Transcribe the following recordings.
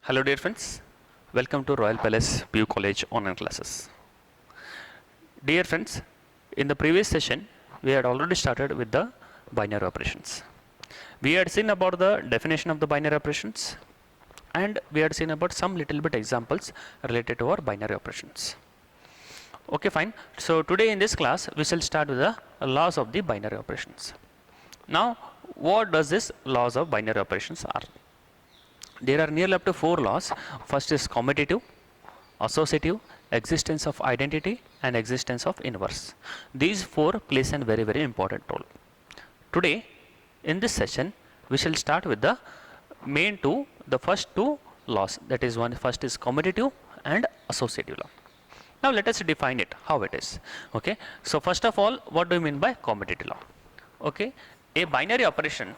Hello dear friends, welcome to Royal Palace PU College online classes. Dear friends, in the previous session we had already started with the binary operations. We had seen about the definition of the binary operations and we had seen about some little bit examples related to our binary operations. Okay, fine. So today in this class we shall start with the laws of the binary operations. Now what does this laws of binary operations are? There are nearly up to 4 laws. First is commutative, associative, existence of identity and existence of inverse. These 4 plays a very important role. Today in this session we shall start with the main two, the first two laws, that is first is commutative and associative law. Now let us define it, how it is. Okay, so first of all, what do you mean by commutative law? Okay, a binary operation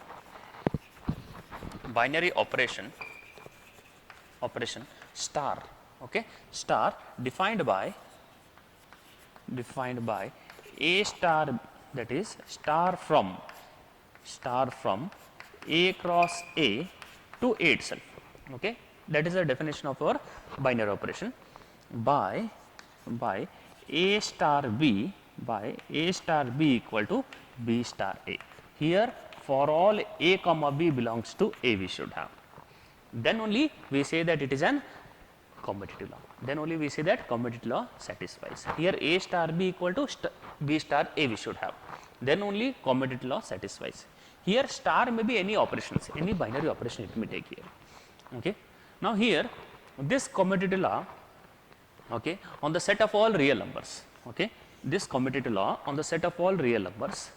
star, okay, star defined by a star, that is star from a cross a to a itself. Okay, that is the definition of our binary operation by a star b equal to b star a. Here for all a comma b belongs to a we should have. Then only we say that it is an commutative law. Then only we say that commutative law satisfies. Here a star b equal to b star a we should have. Then only commutative law satisfies. Here star may be any operations, any binary operation it may take here. Okay. Now here this commutative law, okay, on the set of all real numbers. Okay, this commutative law on the set of all real numbers.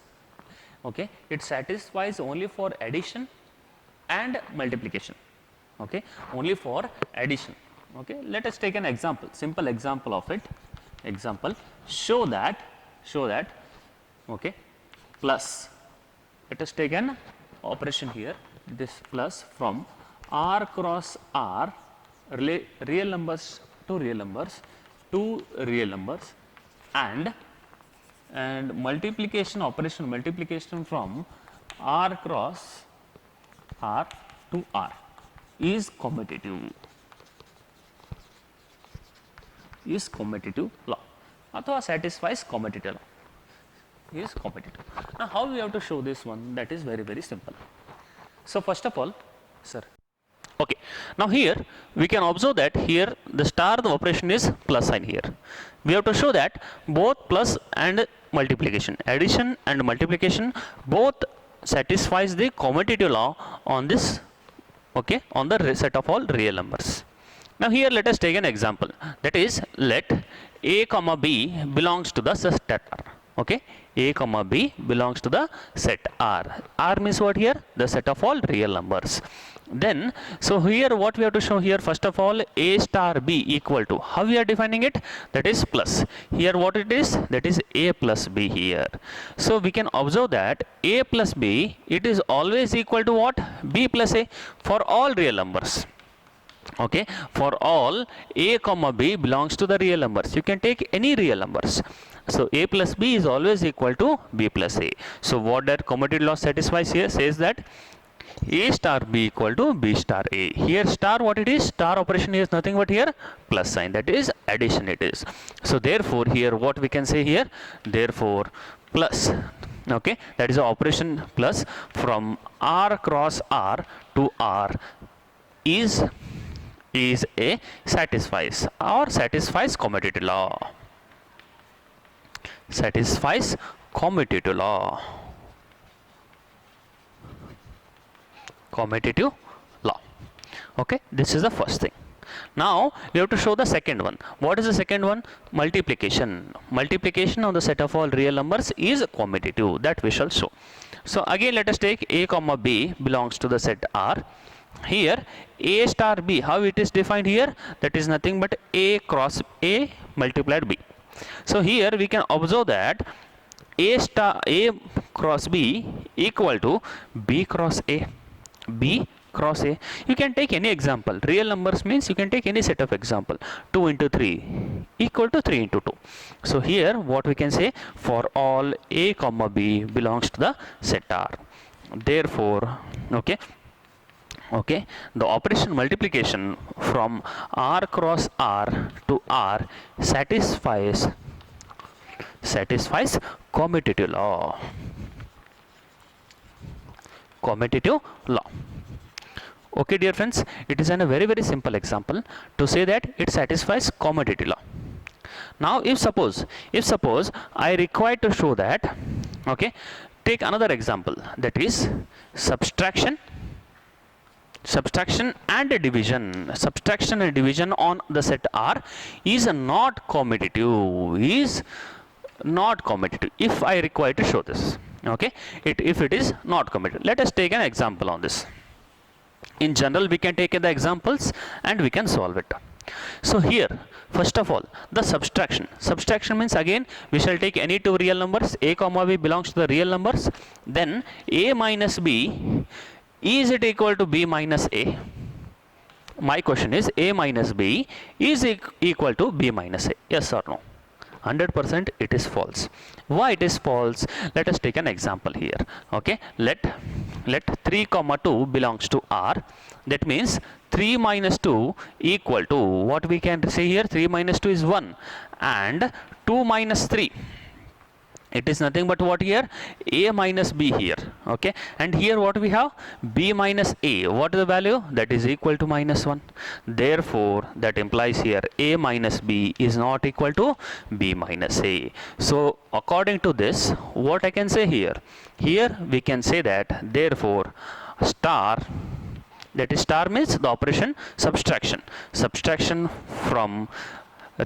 Okay, it satisfies only for addition and multiplication. Okay, only for addition. Okay, let us take an example, simple example of it. Example, show that okay, plus, let us take an operation here, this plus from r cross r, real numbers to real numbers to real numbers, and multiplication operation, multiplication from r cross r to r is commutative law, or satisfies commutative law, is commutative. Now how we have to show this one? That is very simple. So first of all, sir, okay, now here we can observe that here the star, the operation is plus sign here. We have to show that both plus and multiplication, addition and multiplication, both satisfies the commutative law on this, okay, on the set of all real numbers. Now here let us take an example, that is let a comma b belongs to the set R. Okay, a comma b belongs to the set R. R means what here? The set of all real numbers. Then so here what we have to show here, first of all a star b equal to, how we are defining it? That is plus. Here what it is? That is a plus b here. So we can observe that a plus b, it is always equal to what? B plus a for all real numbers. Okay, for all a comma b belongs to the real numbers. You can take any real numbers. So a plus b is always equal to b plus a. So what that commutative law satisfies here says that a star b equal to b star a. Here star, what it is? Star operation is nothing but here plus sign, that is addition it is. So therefore here what we can say here, therefore plus, okay, that is the operation plus from r cross r to r is a satisfies commutative law. Satisfies commutative law. Commutative law. Okay, this is the first thing. Now we have to show the second one. What is the second one? Multiplication. Multiplication on the set of all real numbers is commutative, that we shall show. So again let us take a comma b belongs to the set R. Here a star b, how it is defined here? That is nothing but a cross a multiplied b. So here we can observe that a star a cross b equal to b cross a. B cross a. You can take any example. Real numbers means you can take any set of example. 2 into 3 equal to 3 into 2. So here what we can say, for all a comma b belongs to the set R. Therefore, okay, Okay, the operation multiplication from r cross r to r satisfies commutative law. Commutative law. Okay, dear friends, it is a very simple example to say that it satisfies commutative law. Now, if suppose I require to show that, okay, take another example, that is subtraction and division. Subtraction and division on the set R is not commutative. If I require to show this, okay, if it is not commutative. Let us take an example on this. In general, we can take the examples and we can solve it. So here, first of all, the subtraction means, again we shall take any two real numbers. A comma b belongs to the real numbers. Then a minus b, is it equal to b minus a? My question is, a minus b is equal to b minus a? Yes or no? 100% it is false. Why it is false? Let us take an example here. Okay, let 3 comma 2 belongs to R. That means 3 minus 2 equal to, what we can say here, 3 minus 2 is 1, and 2 minus 3, it is nothing but what here, a minus b here. Okay, and here what we have, b minus a. What is the value? That is equal to minus 1. Therefore that implies here a minus b is not equal to b minus a. So according to this, what I can say here, we can say that therefore star, that is star means the operation subtraction from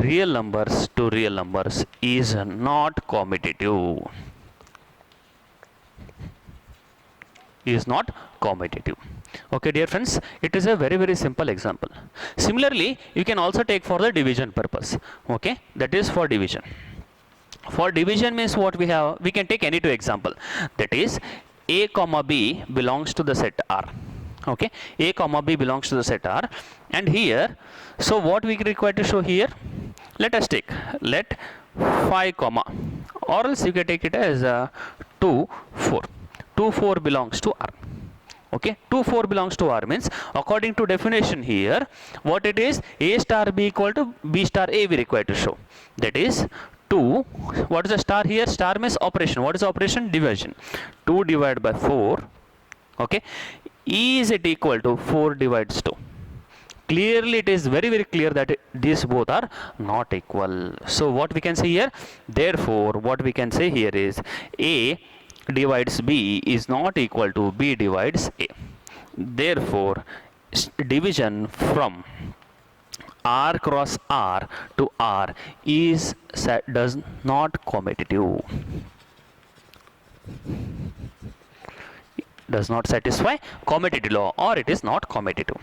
real numbers to real numbers is not commutative. Okay, dear friends, it is a very simple example. Similarly, you can also take for the division purpose. Okay, that is for division. For division means what we have, we can take any two example, that is a comma b belongs to the set R. Okay, a comma b belongs to the set R, and here, so what we require to show here, let us take, let 5 comma, or else you can take it as 2 4 belongs to R. Okay, 2 4 belongs to R means, according to definition here, what it is, a star b equal to b star a we require to show. That is 2, what is the star here? Star means operation. What is operation? Division. 2 divided by 4. Okay, is it equal to 4 divides 2? Clearly it is very clear that these both are not equal. So what we can say here, therefore what we can say here is a divides b is not equal to b divides a. Therefore division from R cross R to R does not commutative. Does not satisfy commutative law, or it is not commutative.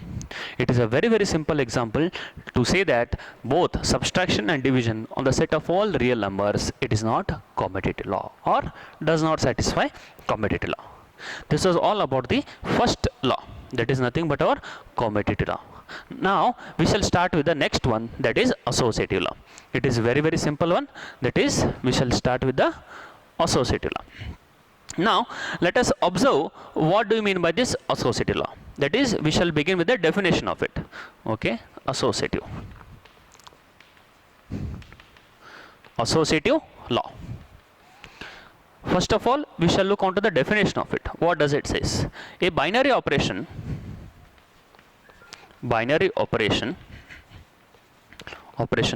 It is a very simple example to say that both subtraction and division on the set of all real numbers, it is not commutative law or does not satisfy commutative law. This was all about the first law, that is nothing but our commutative law. Now we shall start with the next one, that is associative law. It is very simple one, that is we shall start with the associative law. Now let us observe what do you mean by this associative law. That is, we shall begin with the definition of it. Okay, associative law. First of all, we shall look onto the definition of it. What does it says? A binary operation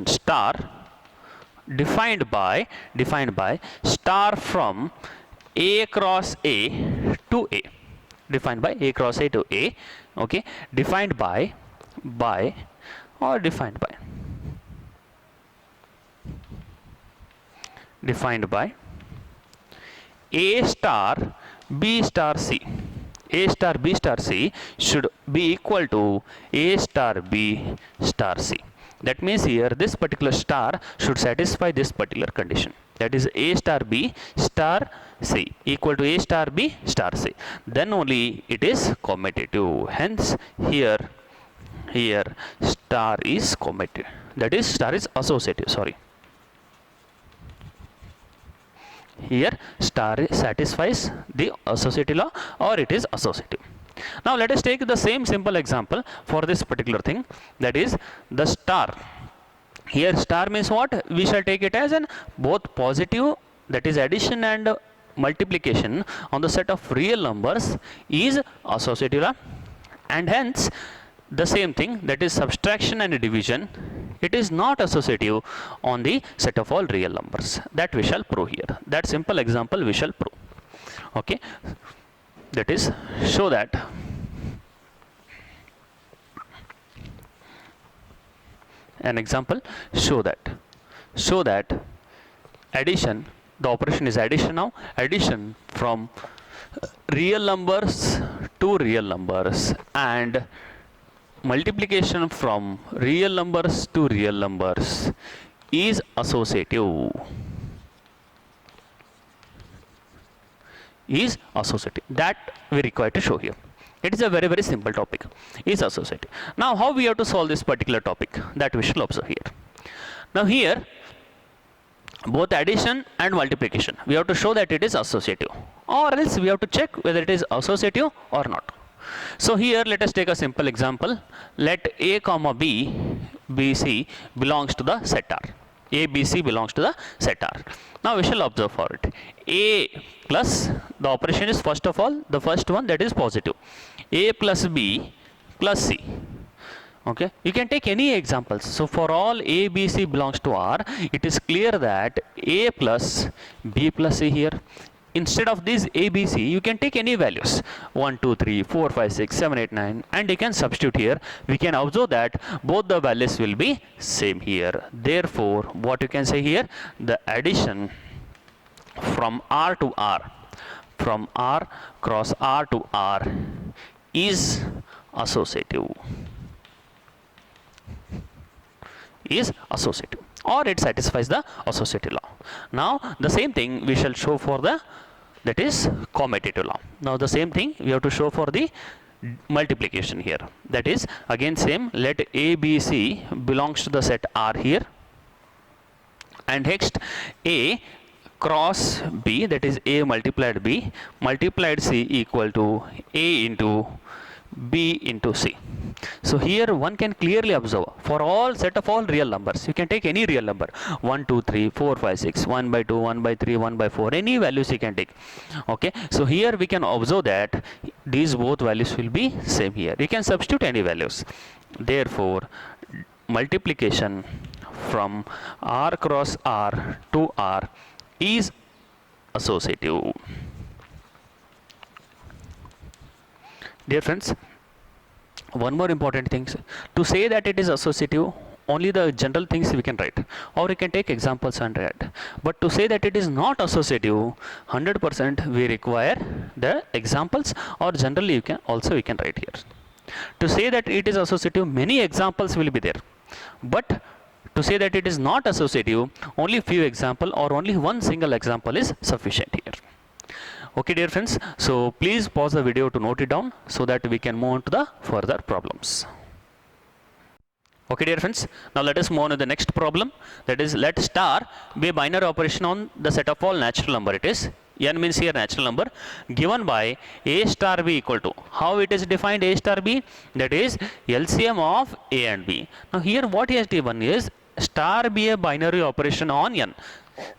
star defined by star from a cross a to a, defined by a cross a to a. Okay, defined by a star b star c. A star b star c should be equal to a star b star c. That means here this particular star should satisfy this particular condition, that is a star b star c equal to a star b star c. Then only it is commutative. Hence here star is commutative, that is star is associative. Sorry, here star satisfies the associative law, or it is associative. Now let us take the same simple example for this particular thing, that is the star. Here star means what? We shall take it as an both positive, that is addition and multiplication on the set of real numbers is associative, and hence the same thing, that is subtraction and division, it is not associative on the set of all real numbers. That we shall prove here. That simple example we shall prove. Okay, that is show that an example, show that addition, the operation is addition. Now addition from real numbers to real numbers and multiplication from real numbers to real numbers is associative. Is associative. That we require to show here. It is a very, very simple topic. Is associative. Now how we have to solve this particular topic, that we shall observe here. Now here both addition and multiplication, we have to show that it is associative, or else we have to check whether it is associative or not. So here let us take a simple example. Let A comma B, B, C belongs to the set R. A, B, C belongs to the set R. Now we shall observe for it. A plus, the operation is first of all, the first one, that is positive. A plus B plus C. Okay, you can take any examples. So for all A, B, C belongs to R, it is clear that A plus B plus C here. Instead of these A, B, C, you can take any values 1, 2, 3, 4, 5, 6, 7, 8, 9, and you can substitute here. We can observe that both the values will be same here. Therefore, what you can say here, the addition from R to R, from R cross R to R is associative. Is associative, or it satisfies the associative law. Now the same thing we shall show for the, that is commutative law. Now the same thing we have to show for the multiplication here. That is again same, let A, B, C belongs to the set R here, and next A cross B, that is A multiplied B multiplied C equal to A into B into C. So here one can clearly observe for all set of all real numbers, you can take any real number 1, 2, 3, 4, 5, 6, 1 by 2, 1 by 3, 1 by 4, any values you can take. Okay, so here we can observe that these both values will be same here. You can substitute any values. Therefore multiplication from R cross R to R is associative. Dear friends, one more important thing, to say that it is associative, only the general things we can write, or we can take examples and write. But to say that it is not associative, 100% we require the examples, or generally you can also we can write here. To say that it is associative, many examples will be there. But to say that it is not associative, only few example or only one single example is sufficient here. Okay dear friends, so please pause the video to note it down so that we can move on to the further problems. Okay dear friends, now let us move on to the next problem, that is let star be a binary operation on the set of all natural number. It is n means here natural number given by A star B equal to, how it is defined A star B, that is LCM of A and B. Now here what he has given is star be a binary operation on n.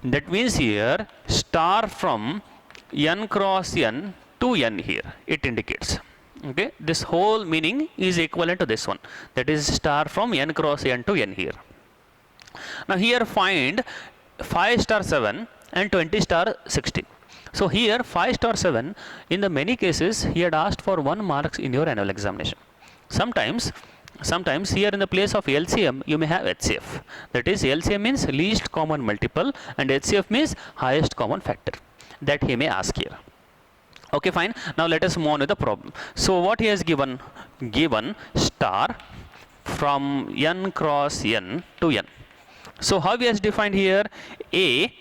That means here star from n cross n to n here it indicates. Okay, this whole meaning is equivalent to this one, that is star from n cross n to n here. Now here find 5 star 7 and 20 star 16. So here 5 star 7, in the many cases he had asked for 1 marks in your annual examination. Sometimes here in the place of LCM you may have HCF, that is LCM means least common multiple and HCF means highest common factor, that he may ask here. Okay fine, now let us move on with the problem. So what he has given star from n cross n to n. So how he has defined here A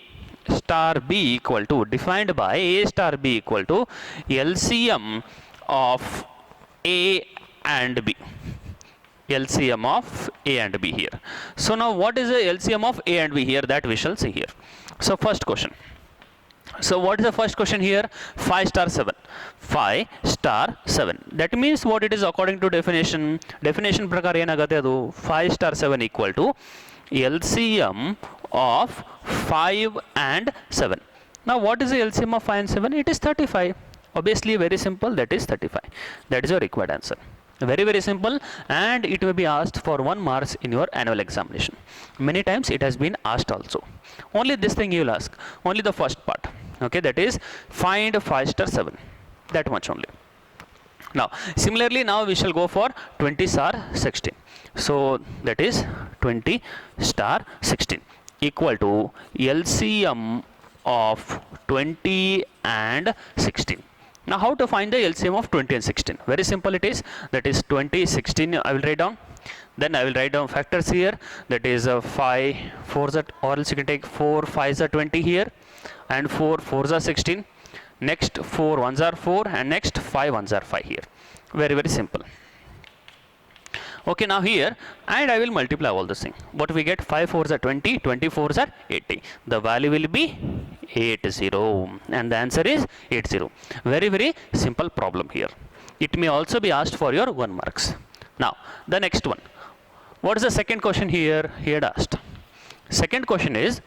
star B equal to, defined by A star B equal to LCM of A and B. LCM of A and B here. So now what is the LCM of A and B here, that we shall see here. So first question, So what is the first question here? 5 star 7. 5 star 7. That means what it is according to definition. Definition prakar yenagate adu 5 star 7 equal to LCM of 5 and 7. Now what is the LCM of 5 and 7? It is 35. Obviously very simple, that is 35. That is your required answer. Very simple, and it may be asked for 1 marks in your annual examination. Many times it has been asked also. Only this thing you will ask, only the first part. Okay, that is find 5 star 7. That much only. Now similarly, now we shall go for 20 star 16. So that is 20 star 16 equal to LCM of 20 and 16. Now how to find the LCM of 20 and 16? Very simple it is. That is 20, 16 I will write down. Then I will write down factors here. That is 5 4s are, or else you can take 4 5s are 20 here, and 4 4s are 16. Next 4 1s are 4, and next 5 1s are 5 here. Very simple. Okay, now here, and I will multiply all this thing. What we get? 5 4s are 20, 24s are 80. The value will be 80, and the answer is 80. Very simple problem here. It may also be asked for your 1 marks. Now the next one. What is the second question here? He had asked. Second question is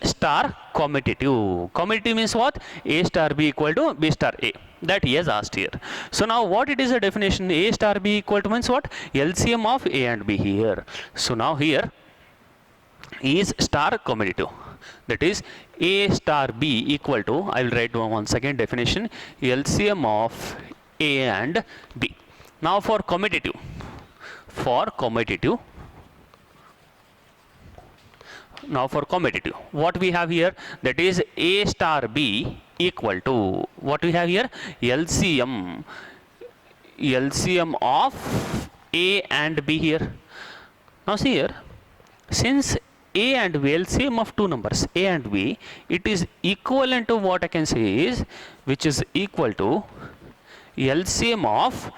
star commutative? Commutative means what? A star B equal to B star A. That he has asked here. So now what it is the definition? A star B equal to means what? LCM of A and B here. So now here is star commutative. That is A star B equal to, I will write down once again definition, LCM of A and B. Now for commutative, what we have here? That is A star B equal to, what we have here? LCM of A and B here. Now see here, since A and B, LCM of two numbers A and B, it is equivalent to what I can say is, which is equal to LCM of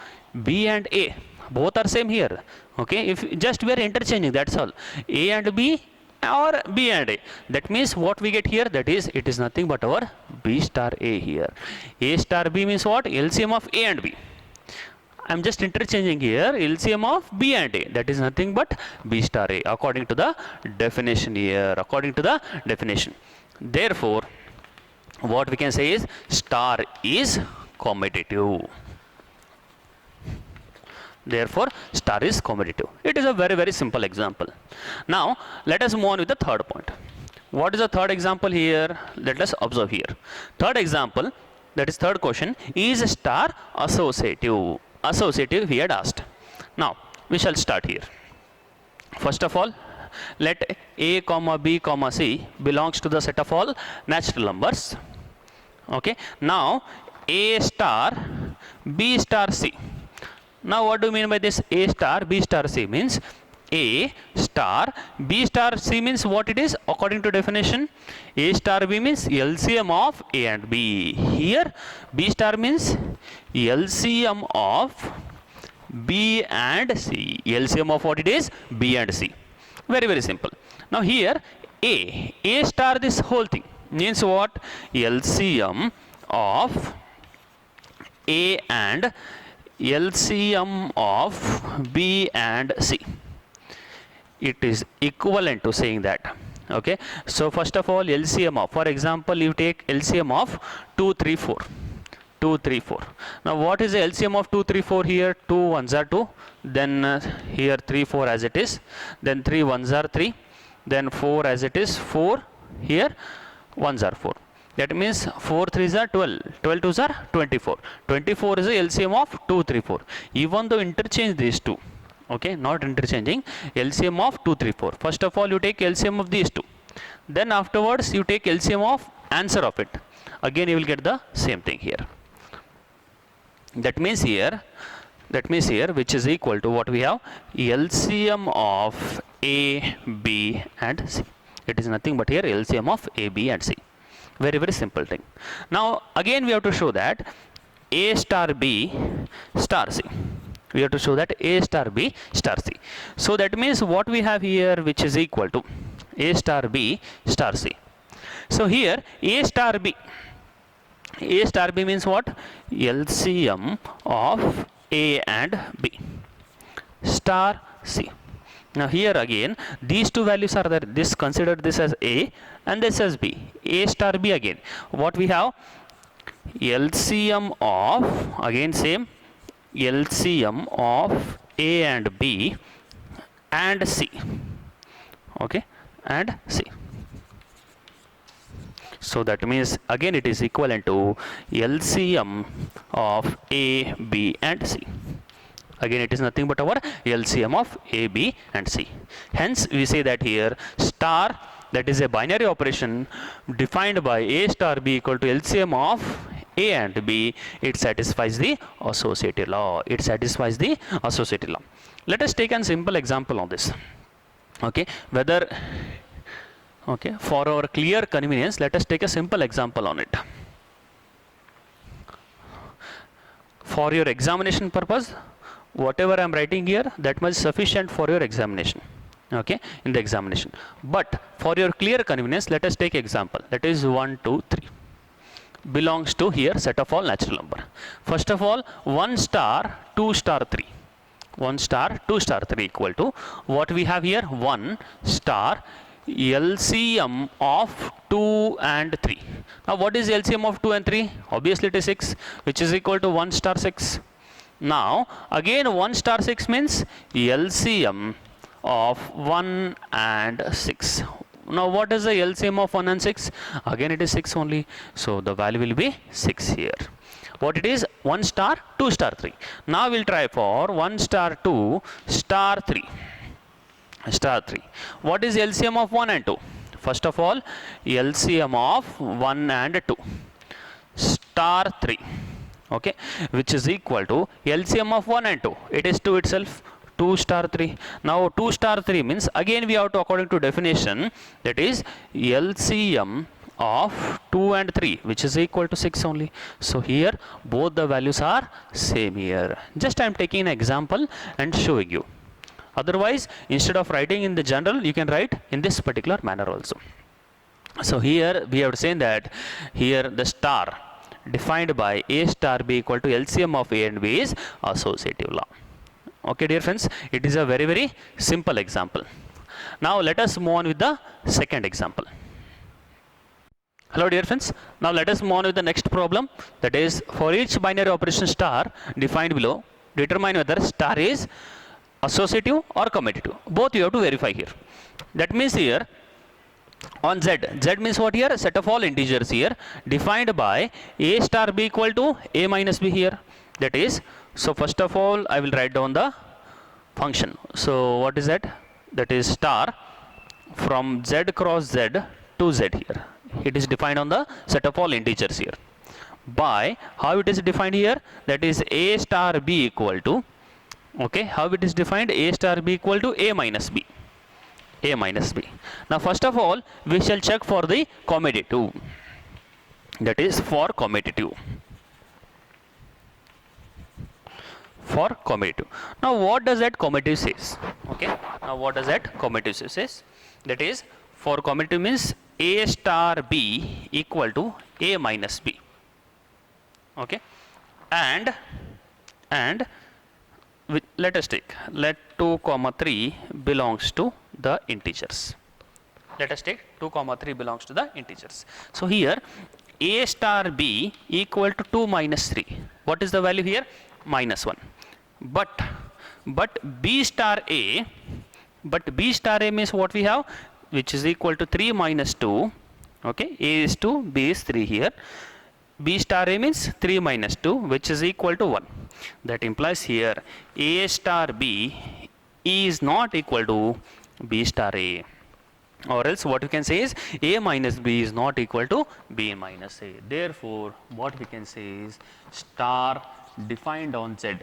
B and A. Both are same here. Okay, if just we are interchanging, that's all. A and B or B and A. That means what we get here, that is, it is nothing but our B star A here. A star B means what? LCM of A and B. I am just interchanging here LCM of B and A. That is nothing but B star A according to the definition here. According to the definition. Therefore, what we can say is star is commutative. Therefore, star is commutative. It is a very simple example. Now, let us move on with the third point. What is the third example here? Let us observe here. Third example, that is third question, is star associative. Associative he had asked. Now, we shall start here. First of all, let A, B, C belongs to the set of all natural numbers. Okay. Now, A star, B star, C. Now what do you mean by this? A star, B star, C means A star, B star, C means what it is according to definition? A star B means LCM of A and B. Here B star means LCM of B and C. LCM of what it is? B and C. Very simple. Now here A star, this whole thing means what? LCM of A and LCM of B and C. It is equivalent to saying that. Okay. So first of all, LCM of, for example, you take LCM of 2, 3, 4. 2, 3, 4. Now what is the LCM of 2, 3, 4 here? 2 1s are 2. Then here 3, 4 as it is. Then 3 1s are 3. Then 4 as it is. 4 here 1s are 4. That means 4 3s are 12, 12 2s are 24. 24 is the LCM of 2, 3, 4. Even though interchange these two, okay, not interchanging, LCM of 2, 3, 4. First of all, you take LCM of these two. Then afterwards, you take LCM of answer of it. Again, you will get the same thing here. That means here, which is equal to what we have? LCM of A, B and C. It is nothing but here LCM of A, B and C. Very simple thing. Now again we have to show that A star B star C. We have to show that A star B star C. So that means what we have here, which is equal to A star B star C. So here A star B. A star B means what? LCM of A and B star C. Now here again these two values are there. This, consider this as A and this as B. A star B again. What we have? LCM of, again same, LCM of A and B and C. Okay, and C. So that means again it is equivalent to LCM of A, B and C. Again it is nothing but our LCM of A, B and C. Hence we say that here star, that is a binary operation defined by A star B equal to LCM of A and B, it satisfies the associative law. It satisfies the associative law. Let us take a simple example on this. Okay, whether, okay, for our clear convenience, let us take a simple example on it. For your examination purpose, whatever I am writing here, that much sufficient for your examination. Okay, in the examination. But for your clear convenience, let us take example. That is 1, 2, 3. Belongs to here set of all natural number. First of all, 1 star 2 star 3. 1 star 2 star 3 equal to what we have here? 1 star LCM of 2 and 3. Now what is LCM of 2 and 3? Obviously it is 6, which is equal to 1 star 6. Now again 1 star 6 means LCM of 1 and 6. Now what is the LCM of 1 and 6? Again it is 6 only. So the value will be 6 here. What it is? 1 star 2 star 3. Now we'll try for 1 star 2 star 3. Star 3. What is LCM of 1 and 2? First of all, LCM of 1 and 2 star 3. Okay, which is equal to LCM of 1 and 2. It is 2 itself. 2 star 3. Now 2 star 3 means again we have to, according to definition, that is LCM of 2 and 3, which is equal to 6 only. So here both the values are same here. Just I am taking an example and showing you. Otherwise, instead of writing in the general, you can write in this particular manner also. So here we have seen that here the star defined by A star B equal to LCM of A and B is associative law. Okay, dear friends, it is a very, very simple example. Now let us move on with the second example. Hello dear friends, now let us move on with the next problem, that is for each binary operation star defined below, determine whether star is associative or commutative. Both you have to verify here. That means here on Z, Z means what here? Set of all integers here defined by A star B equal to A minus B here. That is, so first of all I will write down the function. So what is that? That is star from Z cross Z to Z here. It is defined on the set of all integers here. By how it is defined here? That is A star B equal to, okay, how it is defined? A star B equal to A minus B. A minus B. Now first of all we shall check for the commutative. That is for commutative. For commutative. Now what does that commutative says? Okay. Now what does that commutative says? That is for commutative means A star B equal to A minus B. Okay. And let us take, let 2 comma 3 belongs to the integers. Let us take 2 comma 3 belongs to the integers. So here A star B equal to 2 minus 3. What is the value here? Minus 1. But B star A, but B star A means what we have? Which is equal to 3 minus 2. Okay, A is 2, B is 3 here. B star A means 3 minus 2, which is equal to 1. That implies here A star B is not equal to B star A. Or else what we can say is A minus B is not equal to B minus A. Therefore, what we can say is star defined on Z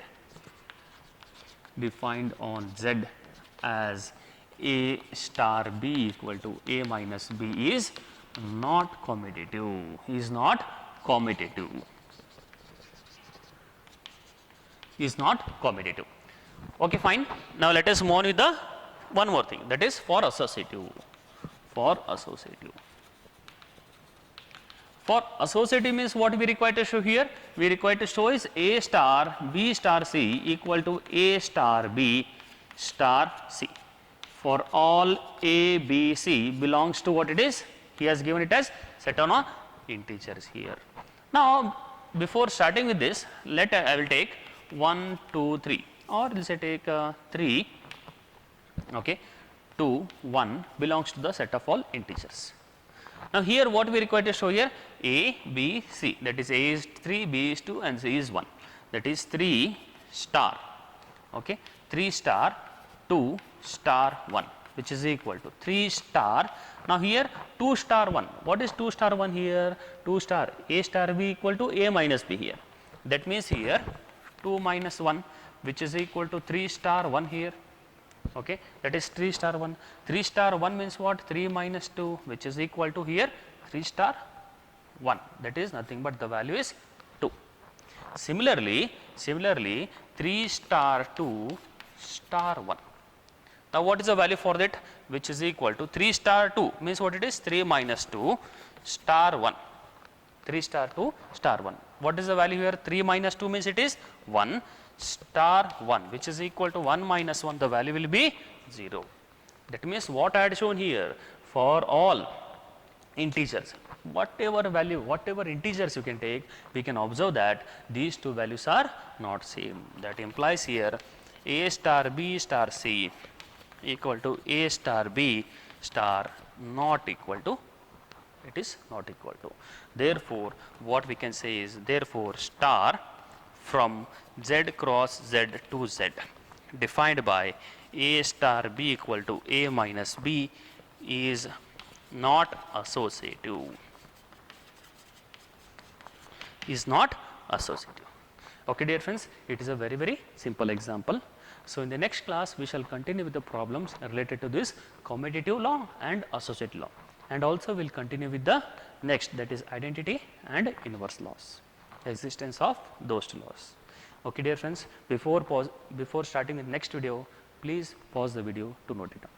as A star B equal to A minus B is not commutative. Is not commutative. Is not commutative. Okay, fine. Now let us move on with the one more thing, that is for associative. For associative. For associative means what we require to show here? We require to show is A star B star C equal to A star B star C. For all A, B, C belongs to what it is? He has given it as set on integers here. Now, before starting with this, I will take 1, 2, 3, or let's say take 3, okay, 2, 1 belongs to the set of all integers. Now, here what we require to show here? A, B, C, that is A is 3, B is 2 and C is 1, that is 3 star, okay, 3 star 2 star 1, which is equal to 3 star. Now, here 2 star 1, what is 2 star 1 here? 2 star A star B equal to A minus B here, that means here 2 minus 1, which is equal to 3 star 1 here, okay, that is 3 star 1. 3 star 1 means what? 3 minus 2, which is equal to here 3 star 1, that is nothing but the value is 2. Similarly 3 star 2 star 1. Now, what is the value for that? Which is equal to 3 star 2 means what it is? 3 minus 2 star 1, 3 star 2 star 1. What is the value here? 3 minus 2 means it is 1 star 1, which is equal to 1 minus 1, the value will be 0. That means what I had shown here, for all integers, whatever value, whatever integers you can take, we can observe that these two values are not same. That implies here A star B star C equal to A star B star not equal to, it is not equal to. Therefore, what we can say is, therefore, star from Z cross Z to Z defined by A star B equal to A minus B is not associative, is not associative. Okay, dear friends, it is a very, very simple example. So, in the next class, we shall continue with the problems related to this commutative law and associative law, and also we will continue with the next, that is identity and inverse laws, existence of those two laws. Okay, dear friends, before starting the next video, please pause the video to note it down.